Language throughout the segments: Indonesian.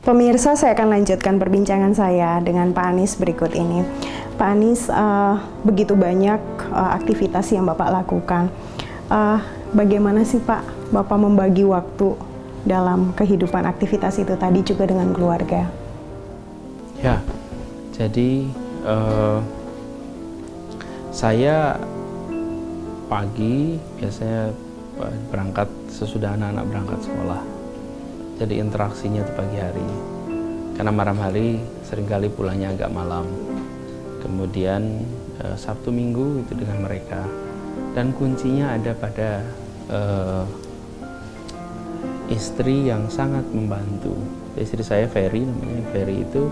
Pemirsa, saya akan lanjutkan perbincangan saya dengan Pak Anies berikut ini. Pak Anies, begitu banyak aktivitas yang Bapak lakukan. Bagaimana sih Pak, Bapak membagi waktu dalam kehidupan aktivitas itu tadi juga dengan keluarga? Ya, jadi saya pagi biasanya berangkat sesudah anak-anak berangkat sekolah. Jadi interaksinya itu pagi hari, karena malam hari seringkali pulangnya agak malam. Kemudian Sabtu Minggu itu dengan mereka, dan kuncinya ada pada istri yang sangat membantu. Istri saya Ferry, namanya Ferry, itu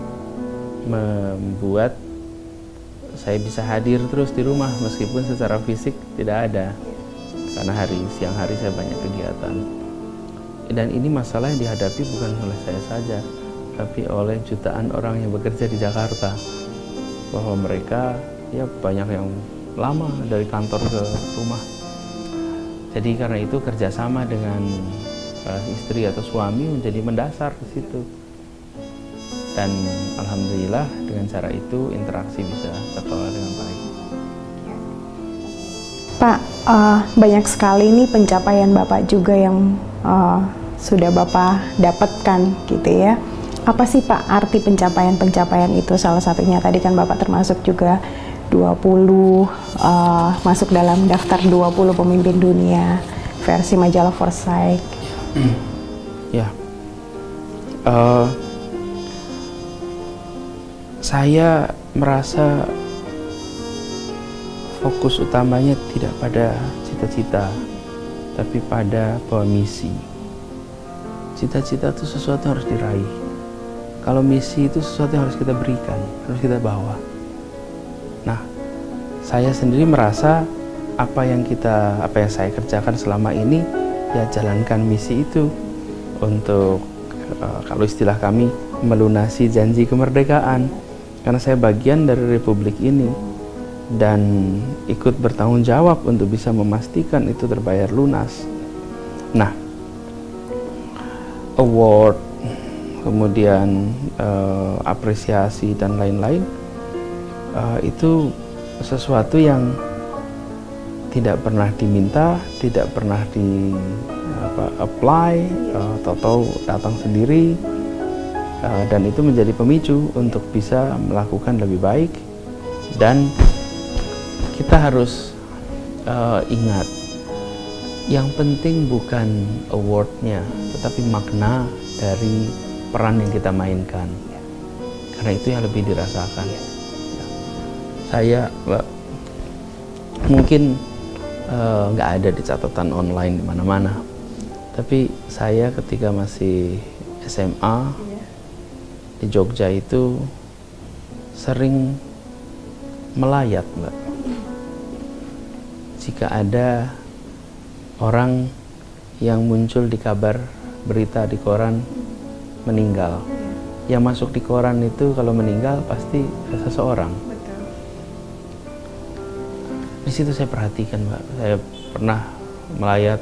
membuat saya bisa hadir terus di rumah meskipun secara fisik tidak ada, karena siang hari saya banyak kegiatan. Dan ini masalah yang dihadapi bukan oleh saya saja, tapi oleh jutaan orang yang bekerja di Jakarta, bahwa mereka ya banyak yang lama dari kantor ke rumah. Jadi karena itu kerjasama dengan istri atau suami menjadi mendasar di situ. Dan alhamdulillah dengan cara itu interaksi bisa terkelola dengan baik. Pak, banyak sekali nih pencapaian Bapak juga yang sudah Bapak dapatkan gitu ya. Apa sih Pak arti pencapaian-pencapaian itu? Salah satunya tadi kan Bapak termasuk juga 20 masuk dalam daftar 20 pemimpin dunia versi majalah Foresight. Ya, saya merasa fokus utamanya tidak pada cita-cita, tapi pada misi. Cita-cita itu sesuatu yang harus diraih. Kalau misi itu sesuatu yang harus kita berikan, harus kita bawa. Nah, saya sendiri merasa apa yang saya kerjakan selama ini, ya jalankan misi itu untuk kalau istilah kami melunasi janji kemerdekaan. Karena saya bagian dari republik ini dan ikut bertanggung jawab untuk bisa memastikan itu terbayar lunas. Nah, award, kemudian apresiasi dan lain-lain, itu sesuatu yang tidak pernah diminta, tidak pernah apply, atau datang sendiri, dan itu menjadi pemicu untuk bisa melakukan lebih baik. Dan kita harus ingat, yang penting bukan awardnya, tetapi makna dari peran yang kita mainkan, karena itu yang lebih dirasakan. Saya mungkin nggak ada di catatan online di mana-mana, tapi saya ketika masih SMA di Jogja itu sering melayat, Mbak. Jika ada orang yang muncul di kabar berita di koran meninggal, yang masuk di koran itu kalau meninggal pasti seseorang. Di situ saya perhatikan, Mbak. Saya pernah melayat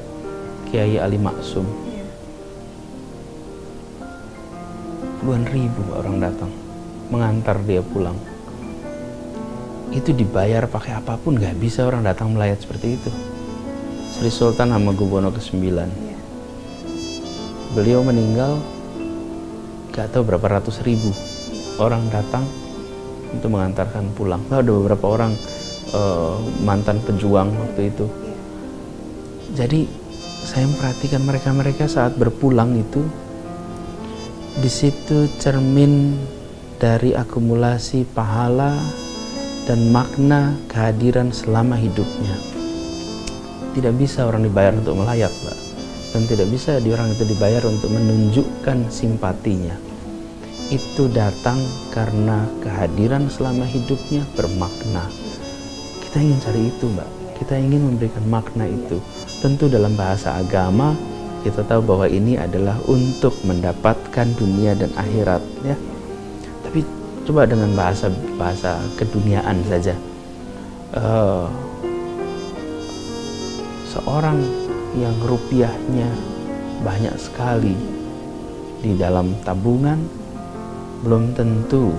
Kiai Ali Maksum. Puluhan ribu orang datang mengantar dia pulang. Itu dibayar pakai apapun, nggak bisa orang datang melayat seperti itu. Sri Sultan Hamengkubuwono ke-9, beliau meninggal, nggak tahu berapa ratus ribu orang datang untuk mengantarkan pulang. Ada beberapa orang mantan pejuang waktu itu. Jadi saya memperhatikan mereka saat berpulang itu, di situ cermin dari akumulasi pahala dan makna kehadiran selama hidupnya. Tidak bisa orang dibayar untuk melayat, Mbak, dan tidak bisa orang itu dibayar untuk menunjukkan simpatinya. Itu datang karena kehadiran selama hidupnya bermakna. Kita ingin cari itu, Mbak. Kita ingin memberikan makna itu. Tentu dalam bahasa agama kita tahu bahwa ini adalah untuk mendapatkan dunia dan akhirat, ya. Tapi coba dengan bahasa keduniaan saja. Seorang yang rupiahnya banyak sekali di dalam tabungan, belum tentu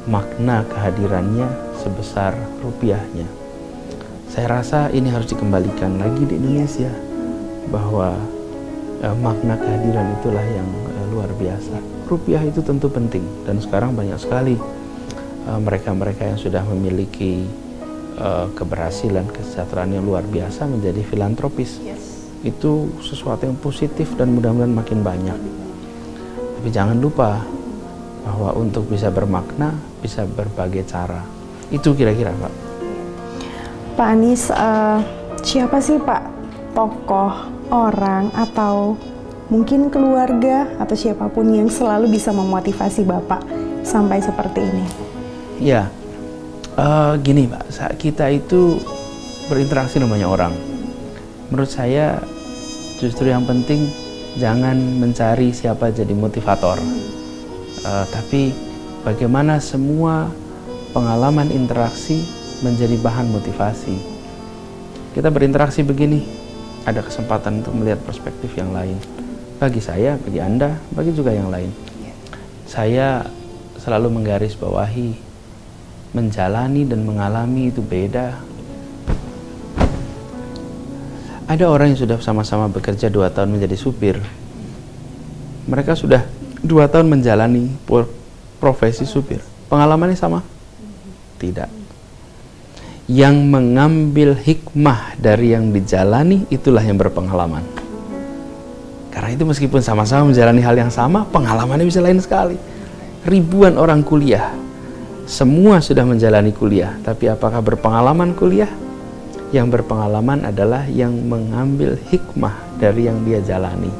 makna kehadirannya sebesar rupiahnya. Saya rasa ini harus dikembalikan lagi di Indonesia, bahwa makna kehadiran itulah yang luar biasa. Rupiah itu tentu penting, dan sekarang banyak sekali mereka-mereka yang sudah memiliki keberhasilan, kesejahteraan yang luar biasa menjadi filantropis. Itu sesuatu yang positif dan mudah-mudahan makin banyak. Tapi jangan lupa bahwa untuk bisa bermakna, bisa berbagai cara. Itu kira-kira, Pak. Pak Anies, siapa sih Pak tokoh, orang, atau mungkin keluarga, atau siapapun yang selalu bisa memotivasi Bapak sampai seperti ini? Ya, gini Pak, saat kita itu berinteraksi namanya orang. Menurut saya justru yang penting jangan mencari siapa jadi motivator, tapi bagaimana semua pengalaman interaksi menjadi bahan motivasi. Kita berinteraksi begini, ada kesempatan untuk melihat perspektif yang lain. Bagi saya, bagi Anda, bagi juga yang lain. Saya selalu menggarisbawahi, menjalani dan mengalami itu beda. Ada orang yang sudah sama-sama bekerja 2 tahun menjadi supir. Mereka sudah 2 tahun menjalani profesi supir. Pengalamannya sama? Tidak. Yang mengambil hikmah dari yang dijalani, itulah yang berpengalaman. Karena itu meskipun sama-sama menjalani hal yang sama, pengalamannya bisa lain sekali. Ribuan orang kuliah, semua sudah menjalani kuliah, tapi apakah berpengalaman kuliah? Yang berpengalaman adalah yang mengambil hikmah dari yang dia jalani.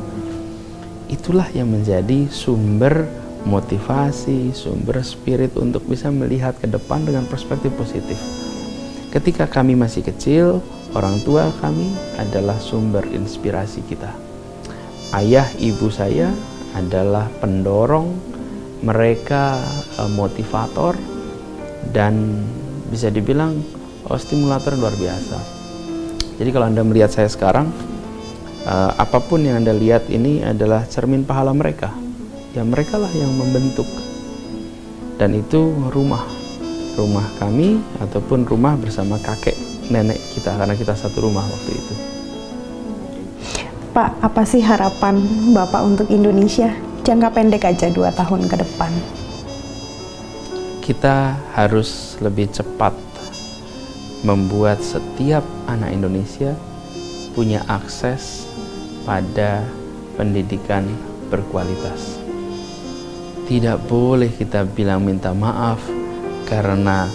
Itulah yang menjadi sumber motivasi, sumber spirit untuk bisa melihat ke depan dengan perspektif positif. Ketika kami masih kecil, orang tua kami adalah sumber inspirasi kita. Ayah ibu saya adalah pendorong, mereka motivator, dan bisa dibilang stimulator luar biasa. Jadi kalau Anda melihat saya sekarang, apapun yang Anda lihat ini adalah cermin pahala mereka. Ya mereka lah yang membentuk. Dan itu rumah kami ataupun rumah bersama kakek nenek kita, karena kita satu rumah waktu itu. Pak, apa sih harapan Bapak untuk Indonesia? Jangka pendek aja 2 tahun ke depan. Kita harus lebih cepat membuat setiap anak Indonesia punya akses pada pendidikan berkualitas. Tidak boleh kita bilang minta maaf karena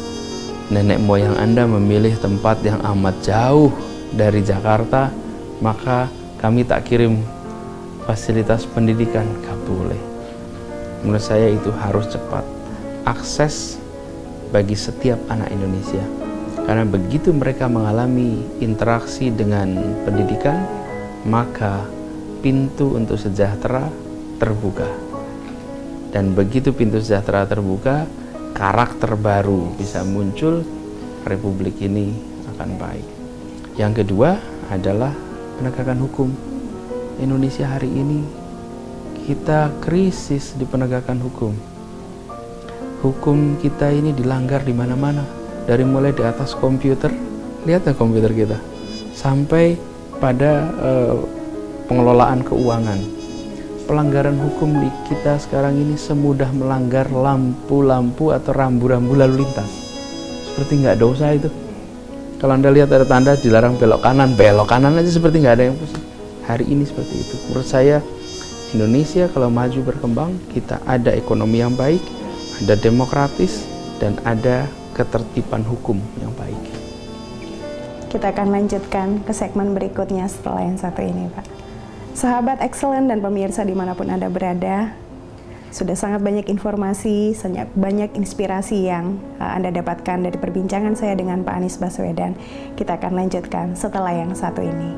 nenek moyang Anda memilih tempat yang amat jauh dari Jakarta, maka kami tak kirim fasilitas pendidikan. Gak boleh. Menurut saya itu harus cepat. Akses bagi setiap anak Indonesia. Karena begitu mereka mengalami interaksi dengan pendidikan, maka pintu untuk sejahtera terbuka. Dan begitu pintu sejahtera terbuka, karakter baru bisa muncul, republik ini akan baik. Yang kedua adalah penegakan hukum. Indonesia hari ini kita krisis di penegakan hukum. Hukum kita ini dilanggar di mana-mana. Dari mulai di atas komputer, lihatlah komputer kita, sampai pada pengelolaan keuangan. Pelanggaran hukum di kita sekarang ini semudah melanggar lampu-lampu atau rambu-rambu lalu lintas. Seperti nggak dosa itu. Kalau Anda lihat ada tanda dilarang belok kanan aja seperti nggak ada yang pusing. Hari ini seperti itu. Menurut saya, Indonesia kalau maju berkembang, kita ada ekonomi yang baik, ada demokratis, dan ada ketertiban hukum yang baik. Kita akan lanjutkan ke segmen berikutnya setelah yang satu ini, Pak. Sahabat Excellent dan pemirsa dimanapun Anda berada, sudah sangat banyak informasi, banyak inspirasi yang Anda dapatkan dari perbincangan saya dengan Pak Anies Baswedan. Kita akan lanjutkan setelah yang satu ini.